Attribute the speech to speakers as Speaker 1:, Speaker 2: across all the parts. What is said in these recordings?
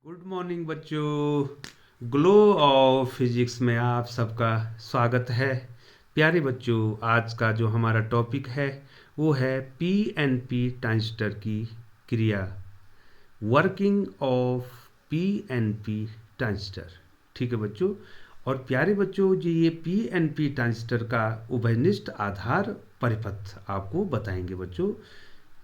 Speaker 1: Good morning बच्चों। Glow of physics में आप सबका स्वागत है। प्यारे बच्चों, आज का जो हमारा टॉपिक है वो है पीएनपी ट्रांजिस्टर की क्रिया, वर्किंग ऑफ पीएनपी ट्रांजिस्टर। ठीक है बच्चों। और प्यारे बच्चों, जो ये पीएनपी ट्रांजिस्टर का उभयनिष्ठ आधार परिपथ आपको बताएंगे बच्चों।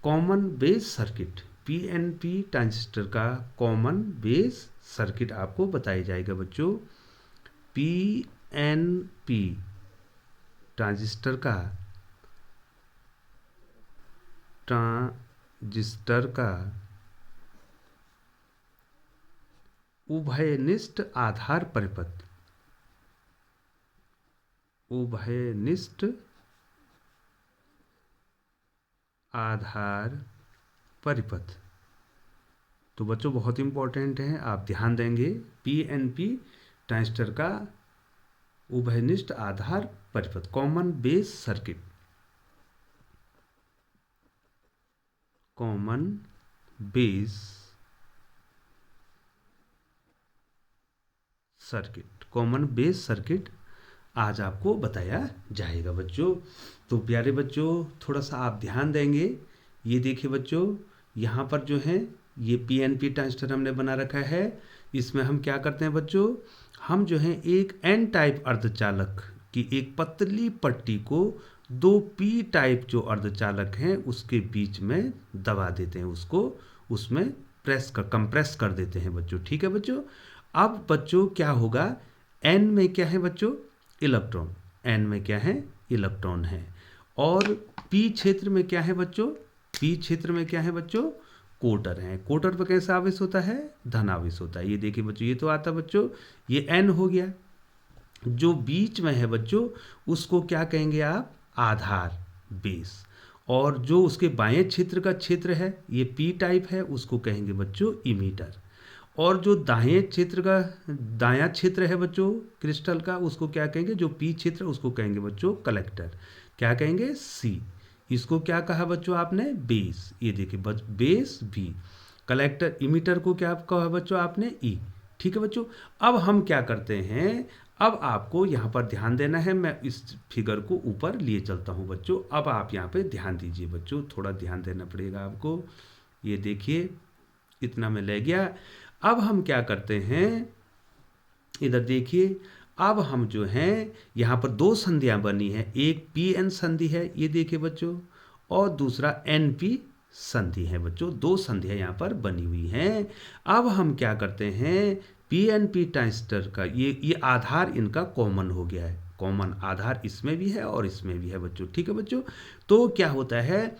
Speaker 1: Common base circuit, PNP transistor का कॉमन बेस सर्किट आपको बताया जाएगा बच्चों। पीएनपी ट्रांजिस्टर का उभयनिष्ठ आधार परिपथ, उभयनिष्ठ आधार परिपथ। तो बच्चों बहुत इंपॉर्टेंट है, आप ध्यान देंगे। पीएनपी ट्रांजिस्टर का उभयनिष्ठ आधार परिपथ, common base circuit, common base circuit, common base circuit आज आपको बताया जाएगा बच्चों। तो प्यारे बच्चों, थोड़ा सा आप ध्यान देंगे। ये देखिए बच्चों, यहाँ पर जो है ये पीएनपी ट्रांजिस्टर हमने बना रखा है। इसमें हम क्या करते हैं बच्चों, हम जो है एक एन टाइप अर्धचालक की एक पतली पट्टी को दो पी टाइप जो अर्धचालक हैं उसके बीच में दबा देते हैं, उसको उसमें कंप्रेस कर देते हैं बच्चों। ठीक है बच्चों। अब बच्चों क्या होगा, एन में क्या है बच्चों, इलेक्ट्रॉन। एन में क्या है, इलेक्ट्रॉन है। और पी क्षेत्र में क्या है बच्चों, पी क्षेत्र में क्या है बच्चों, कोटर है। कोटर पर कैसा आवेश होता है, धन आवेश होता है। ये देखिए बच्चों, ये तो आता बच्चों, ये एन हो गया। जो बीच में है बच्चों उसको क्या कहेंगे आप, आधार, बेस। और जो उसके बाएं क्षेत्र का क्षेत्र है, ये पी टाइप है, उसको कहेंगे बच्चों इमीटर। और जो दाएं क्षेत्र का दायां क्षेत्र है बच्चों क्रिस्टल का, उसको क्या कहेंगे, जो पी क्षेत्र उसको कहेंगे बच्चों कलेक्टर। क्या कहेंगे, सी। इसको क्या कहा बच्चों आपने, बेस। ये देखिए बेस बी, कलेक्टर इमीटर को क्या कहा बच्चों आपने, ई। ठीक है बच्चों। अब हम क्या करते हैं, अब आपको यहाँ पर ध्यान देना है। मैं इस फिगर को ऊपर लिए चलता हूँ बच्चों। अब आप यहाँ पे ध्यान दीजिए बच्चों, थोड़ा ध्यान देना पड़ेगा आपको। ये देखिए, इतना में ले गया। अब हम क्या करते हैं, इधर देखिए। अब हम जो हैं यहाँ पर दो संधियाँ बनी हैं, एक पी एन संधि है, ये देखिए बच्चों, और दूसरा एन पी संधि है बच्चों। दो संधियाँ यहाँ पर बनी हुई हैं। अब हम क्या करते हैं, पी एन पी ट्रांजिस्टर का ये आधार इनका कॉमन हो गया है। कॉमन आधार इसमें भी है और इसमें भी है बच्चों। ठीक है बच्चों। तो क्या होता है,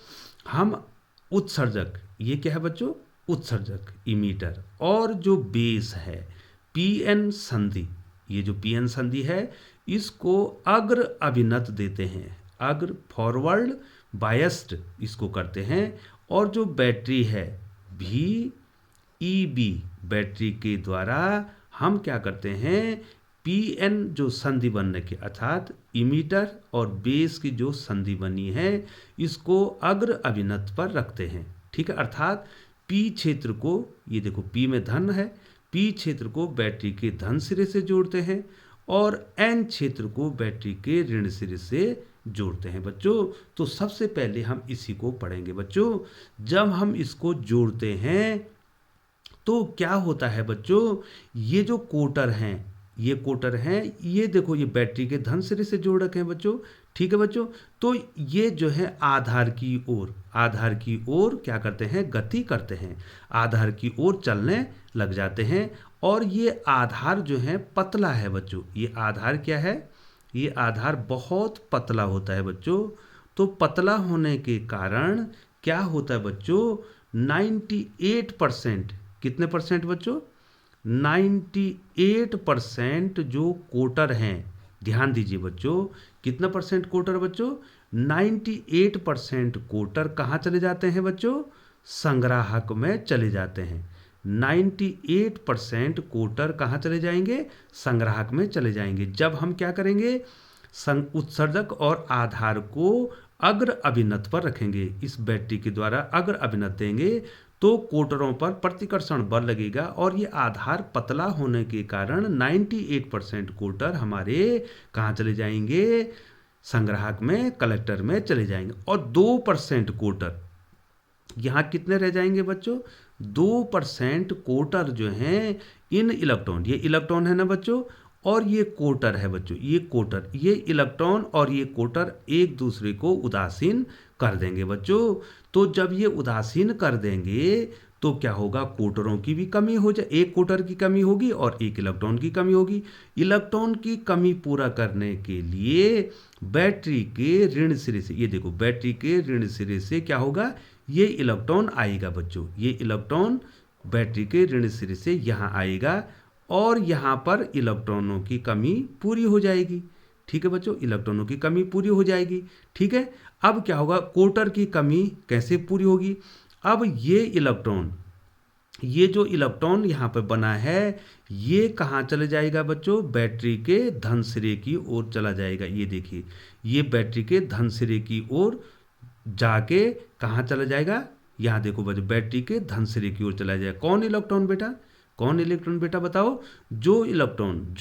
Speaker 1: हम उत्सर्जक, ये क्या है बच्चों, उत्सर्जक इमीटर, और जो बेस है पीएन संधि, ये जो पीएन संधि है इसको अग्र अभिनत देते हैं, अग्र फॉरवर्ड बायस्ड इसको करते हैं। और जो बैटरी है भी ई बी, बैटरी के द्वारा हम क्या करते हैं, पीएन जो संधि बनने के अर्थात इमीटर और बेस की जो संधि बनी है इसको अग्र अभिनत पर रखते हैं। ठीक है, अर्थात पी क्षेत्र को, ये देखो पी में धन है, पी क्षेत्र को बैटरी के धन सिरे से जोड़ते हैं और एन क्षेत्र को बैटरी के ऋण सिरे से जोड़ते हैं बच्चों। तो सबसे पहले हम इसी को पढ़ेंगे बच्चों। जब हम इसको जोड़ते हैं तो क्या होता है बच्चों, ये जो कोटर हैं, ये कोटर हैं, ये देखो ये बैटरी के धन सिरे से जोड़ रखे हैं बच्चों। ठीक है बच्चों। तो ये जो है आधार की ओर, आधार की ओर क्या करते हैं, गति करते हैं, आधार की ओर चलने लग जाते हैं। और ये आधार जो है पतला है बच्चों। ये आधार क्या है, ये आधार बहुत पतला होता है बच्चों। तो पतला होने के कारण क्या होता है बच्चों, 98%, कितने परसेंट बच्चों, 98% जो कोटर हैं, ध्यान दीजिए बच्चों, कितना परसेंट कोटर बच्चों, 98% कोटर कहाँ चले जाते हैं बच्चों, संग्राहक में चले जाते हैं। 98% कोटर कहाँ चले जाएंगे, संग्राहक में चले जाएंगे। जब हम क्या करेंगे, उत्सर्जक और आधार को अग्र अभिनत पर रखेंगे, इस बैटरी के द्वारा अग्र अभिनत देंगे, तो कोटरों पर प्रतिकर्षण बल लगेगा और ये आधार पतला होने के कारण 98% कोटर हमारे कहाँ चले जाएंगे, संग्राहक में, कलेक्टर में चले जाएंगे। और 2% कोटर, यहाँ कितने रह जाएंगे बच्चों, 2% कोटर जो हैं इन इलेक्ट्रॉन, ये इलेक्ट्रॉन है ना बच्चों, और ये कोटर है बच्चों, ये कोटर, ये इलेक्ट्रॉन और ये कोटर एक दूसरे को उदासीन कर देंगे बच्चों। तो जब ये उदासीन कर देंगे तो क्या होगा, कोटरों की भी कमी हो जाए, एक कोटर की कमी होगी और एक इलेक्ट्रॉन की कमी होगी। इलेक्ट्रॉन की कमी पूरा करने के लिए बैटरी के ऋण सिरे से, ये देखो बैटरी के ऋण सिरे से क्या होगा, ये इलेक्ट्रॉन आएगा बच्चों, ये इलेक्ट्रॉन बैटरी के ऋण सिरे से यहाँ आएगा और यहाँ पर इलेक्ट्रॉनों की कमी पूरी हो जाएगी। ठीक है बच्चों, इलेक्ट्रॉनों की कमी पूरी हो जाएगी। ठीक है, अब क्या होगा, कोटर की कमी कैसे पूरी होगी, अब ये जो इलेक्ट्रॉन यहाँ पर बना है ये कहाँ चले जाएगा बच्चों, बैटरी के धन सिरे की ओर चला जाएगा। ये देखिए, ये बैटरी के धन सिरे की ओर जाके कहाँ चला जाएगा, यहाँ देखो बच्चों, बैटरी के धन सिरे की ओर चला जाएगा। कौन इलेक्ट्रॉन बेटा, कौन इलेक्ट्रॉन बेटा बताओ, जो इलेक्ट्रॉन,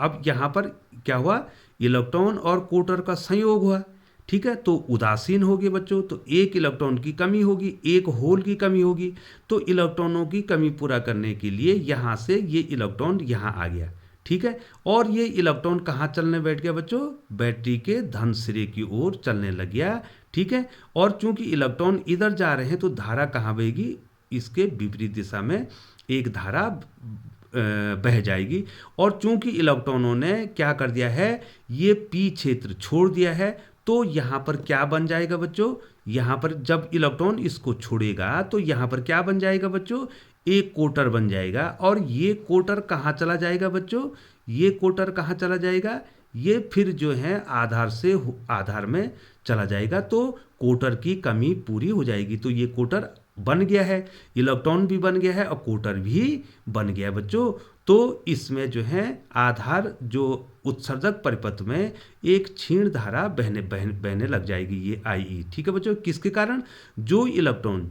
Speaker 1: अब यहाँ पर क्या हुआ, इलेक्ट्रॉन और कोटर का संयोग हुआ। ठीक है, तो उदासीन हो गए बच्चों, तो एक इलेक्ट्रॉन की कमी होगी, एक होल की कमी होगी। तो इलेक्ट्रॉनों की कमी पूरा करने के लिए यहाँ से ये इलेक्ट्रॉन यहाँ आ गया। ठीक है, और ये इलेक्ट्रॉन कहाँ चलने बैठ गया बच्चों, बैटरी के धन सिरे की ओर चलने लग गया। ठीक है, और चूंकि इलेक्ट्रॉन इधर जा रहे हैं तो धारा कहाँ बहेगी, इसके विपरीत दिशा में एक धारा बह जाएगी। और चूंकि इलेक्ट्रॉनों ने क्या कर दिया है, ये पी क्षेत्र छोड़ दिया है, तो यहाँ पर क्या बन जाएगा बच्चों, यहाँ पर जब इलेक्ट्रॉन इसको छोड़ेगा तो यहाँ पर क्या बन जाएगा बच्चों, एक कोटर बन जाएगा। और ये कोटर कहाँ चला जाएगा बच्चों, ये कोटर कहाँ चला जाएगा, ये फिर जो है आधार से आधार में चला जाएगा, तो कोटर की कमी पूरी हो जाएगी। तो ये कोटर बन गया है, इलेक्ट्रॉन भी बन गया है और कोटर भी बन गया है बच्चों। तो इसमें जो है आधार जो उत्सर्जक परिपथ में एक क्षीण धारा बहने लग जाएगी, ये आई। ठीक है बच्चों, किसके कारण, जो इलेक्ट्रॉन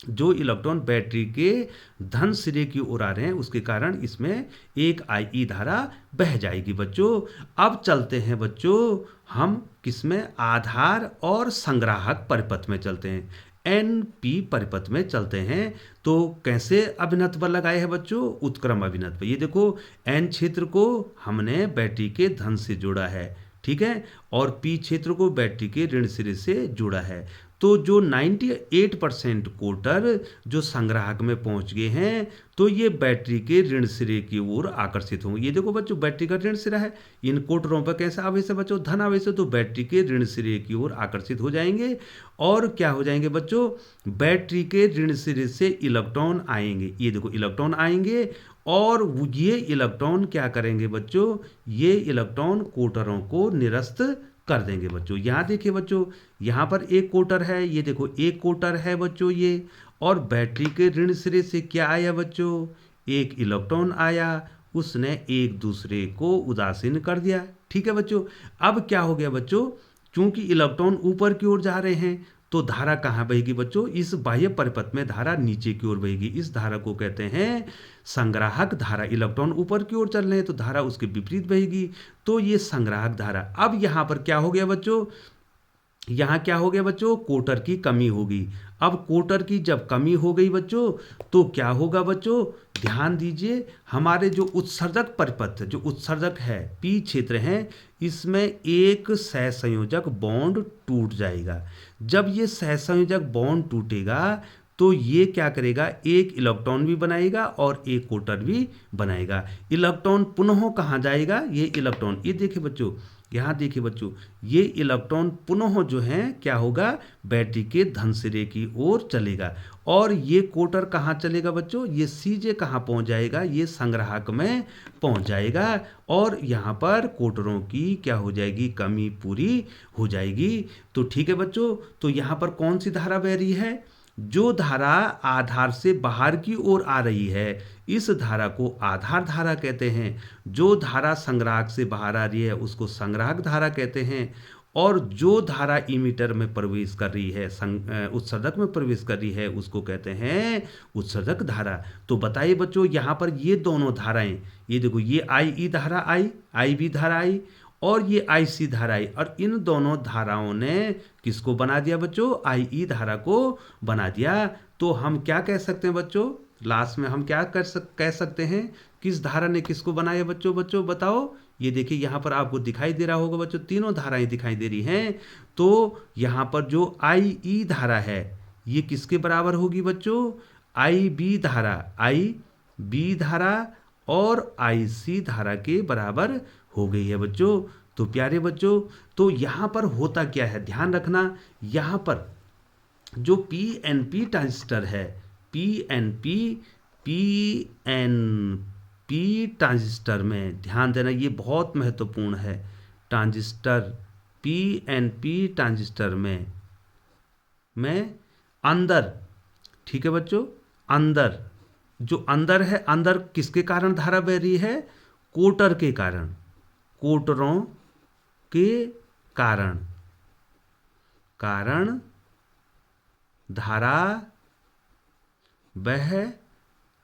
Speaker 1: जो इलेक्ट्रॉन बैटरी के धन सिरे की ओर आ रहे हैं उसके कारण इसमें एक आई धारा बह जाएगी बच्चों। अब चलते हैं बच्चों हम किसमें, आधार और संग्राहक परिपथ में चलते हैं, एनपी परिपथ में चलते हैं। तो कैसे अभिनत्व लगाए हैं बच्चों, उत्क्रम अभिनत्व। ये देखो, एन क्षेत्र को हमने बैटरी के धन से जोड़ा है, ठीक है, और पी क्षेत्र को बैटरी के ऋण सिरे से जोड़ा है। तो जो 98% कोटर जो संग्राहक में पहुंच गए हैं, तो ये बैटरी के ऋण सिरे की ओर आकर्षित होंगे। ये देखो बच्चों, बैटरी का ऋण सिरा है, इन कोटरों पर कैसा आवेश है बच्चों, धन आवेश है, तो बैटरी के ऋण सिरे की ओर आकर्षित हो जाएंगे। और क्या हो जाएंगे बच्चों, बैटरी के ऋण सिरे से इलेक्ट्रॉन आएंगे। ये देखो, इलेक्ट्रॉन आएंगे और ये इलेक्ट्रॉन क्या करेंगे बच्चों, ये इलेक्ट्रॉन कोटरों को निरस्त कर देंगे बच्चों। यहाँ देखिए बच्चों, यहाँ पर एक कोटर है, ये देखो एक कोटर है बच्चों ये, और बैटरी के ऋण सिरे से क्या आया बच्चों, एक इलेक्ट्रॉन आया, उसने एक दूसरे को उदासीन कर दिया। ठीक है बच्चों, अब क्या हो गया बच्चों, चूंकि इलेक्ट्रॉन ऊपर की ओर जा रहे हैं तो धारा कहाँ बहेगी बच्चों, इस बाह्य परिपथ में धारा नीचे की ओर बहेगी। इस धारा को कहते हैं संग्राहक धारा। इलेक्ट्रॉन ऊपर की ओर चल रहे हैं तो धारा उसके विपरीत बहेगी, तो ये संग्राहक धारा। अब यहाँ पर क्या हो गया बच्चों, यहाँ क्या हो गया बच्चों, कोटर की कमी होगी। अब कोटर की जब कमी हो गई बच्चों तो क्या होगा बच्चों, ध्यान दीजिए, हमारे जो उत्सर्जक परिपथ, जो उत्सर्जक है पी क्षेत्र है, इसमें एक सहसंयोजक बॉन्ड टूट जाएगा। जब ये सहसंयोजक बॉन्ड टूटेगा तो ये क्या करेगा, एक इलेक्ट्रॉन भी बनाएगा और एक कोटर भी बनाएगा। इलेक्ट्रॉन पुनः कहाँ जाएगा, ये इलेक्ट्रॉन, ये देखिए बच्चों, यहाँ देखिए बच्चों, ये इलेक्ट्रॉन पुनः जो है क्या होगा, बैटरी के धन सिरे की ओर चलेगा। और ये कोटर कहाँ चलेगा बच्चों, ये सीधे कहाँ पहुँच जाएगा, ये संग्राहक में पहुँच जाएगा और यहाँ पर कोटरों की क्या हो जाएगी, कमी पूरी हो जाएगी। तो ठीक है बच्चों, तो यहाँ पर कौन सी धारा बह रही है, जो धारा आधार से बाहर की ओर आ रही है इस धारा को आधार धारा कहते हैं। जो धारा संग्राहक से बाहर आ रही है उसको संग्राहक धारा कहते हैं। और जो धारा इमीटर में प्रवेश कर रही है, उत्सर्जक में प्रवेश कर रही है, उसको कहते हैं उत्सर्जक धारा। तो बताइए बच्चों, यहाँ पर ये दोनों धाराएं, ये देखो, ये आई ई धारा आई, आई बी धारा आई, और ये आई सी धारा आई, और इन दोनों धाराओं ने किसको बना दिया बच्चों? आई ई धारा को बना दिया। तो हम क्या कह सकते हैं बच्चों? लास्ट में हम क्या कह सकते हैं? किस धारा ने किसको बनाया बच्चों? बच्चों बताओ। ये देखिए, यहाँ पर आपको दिखाई दे रहा होगा बच्चों, तीनों धाराएं दिखाई दे रही हैं। तो यहाँ पर जो आई ई धारा है, ये किसके बराबर होगी बच्चों? आई बी धारा, आई बी धारा और आई सी धारा के बराबर हो गई है बच्चों। तो प्यारे बच्चों, तो यहाँ पर होता क्या है, ध्यान रखना। यहाँ पर जो पी एन पी ट्रांजिस्टर है, पी एन पी ट्रांजिस्टर में ध्यान देना, ये बहुत महत्वपूर्ण है। Transistor, P N P transistor में अंदर, ठीक है बच्चों, अंदर जो अंदर है, अंदर किसके कारण धारा बह रही है? कोटर के कारण, कोटरों के कारण धारा बह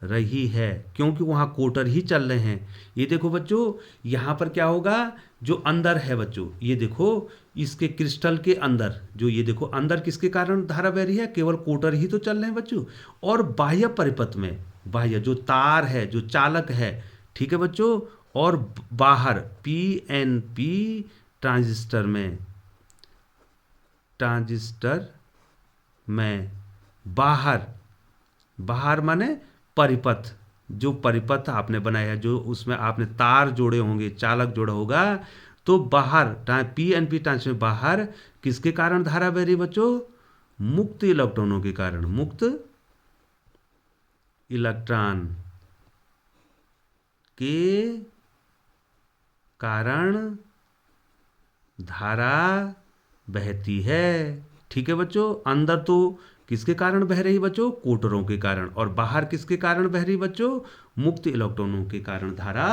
Speaker 1: रही है, क्योंकि वहाँ कोटर ही चल रहे हैं। ये देखो बच्चों, यहाँ पर क्या होगा, जो अंदर है बच्चों, ये देखो, इसके क्रिस्टल के अंदर, जो ये देखो अंदर किसके कारण धारा बह रही है? केवल कोटर ही तो चल रहे हैं बच्चों। और बाह्य परिपथ में, बाह्य जो तार है, जो चालक है, ठीक है बच्चों, और बाहर पी एन पी ट्रांजिस्टर में बाहर माने परिपथ, जो परिपथ आपने बनाया है, जो उसमें आपने तार जोड़े होंगे, चालक जोड़ा होगा, तो बाहर पी एन पी ट्रांजिस्टर में बाहर किसके कारण धारा बह रही बच्चों? मुक्त इलेक्ट्रॉनों के कारण, मुक्त इलेक्ट्रॉन के कारण धारा बहती है। ठीक है बच्चों, अंदर तो किसके कारण बह रही बच्चों? कोटरों के कारण। और बाहर किसके कारण बह रही बच्चों? मुक्त इलेक्ट्रॉनों के कारण धारा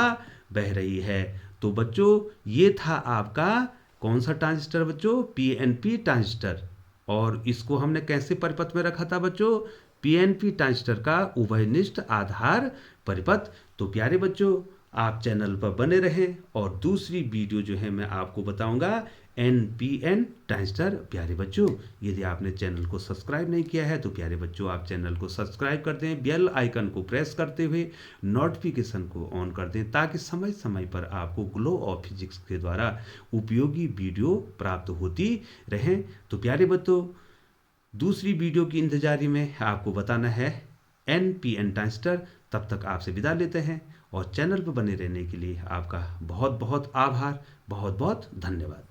Speaker 1: बह रही है। तो बच्चों, ये था आपका कौन सा ट्रांजिस्टर बच्चों? PNP transistor. और इसको हमने कैसे परिपथ में रखा था बच्चों? पीएनपी ट्रांजिस्टर का उभयनिष्ठ आधार परिपथ। तो प्यारे बच्चों, आप चैनल पर बने रहें, और दूसरी वीडियो जो है मैं आपको बताऊंगा एनपीएन ट्रांजिस्टर। प्यारे बच्चों, यदि आपने चैनल को सब्सक्राइब नहीं किया है तो प्यारे बच्चों, आप चैनल को सब्सक्राइब कर दें, बेल आइकन को प्रेस करते हुए नोटिफिकेशन को ऑन कर दें, ताकि समय समय पर आपको ग्लो ऑफ फिजिक्स के द्वारा उपयोगी वीडियो प्राप्त होती रहें। तो प्यारे बच्चों, दूसरी वीडियो की इंतजारी में आपको बताना है एनपीएन ट्रांजिस्टर। तब तक आपसे विदा लेते हैं, और चैनल पर बने रहने के लिए आपका बहुत बहुत आभार, बहुत बहुत धन्यवाद।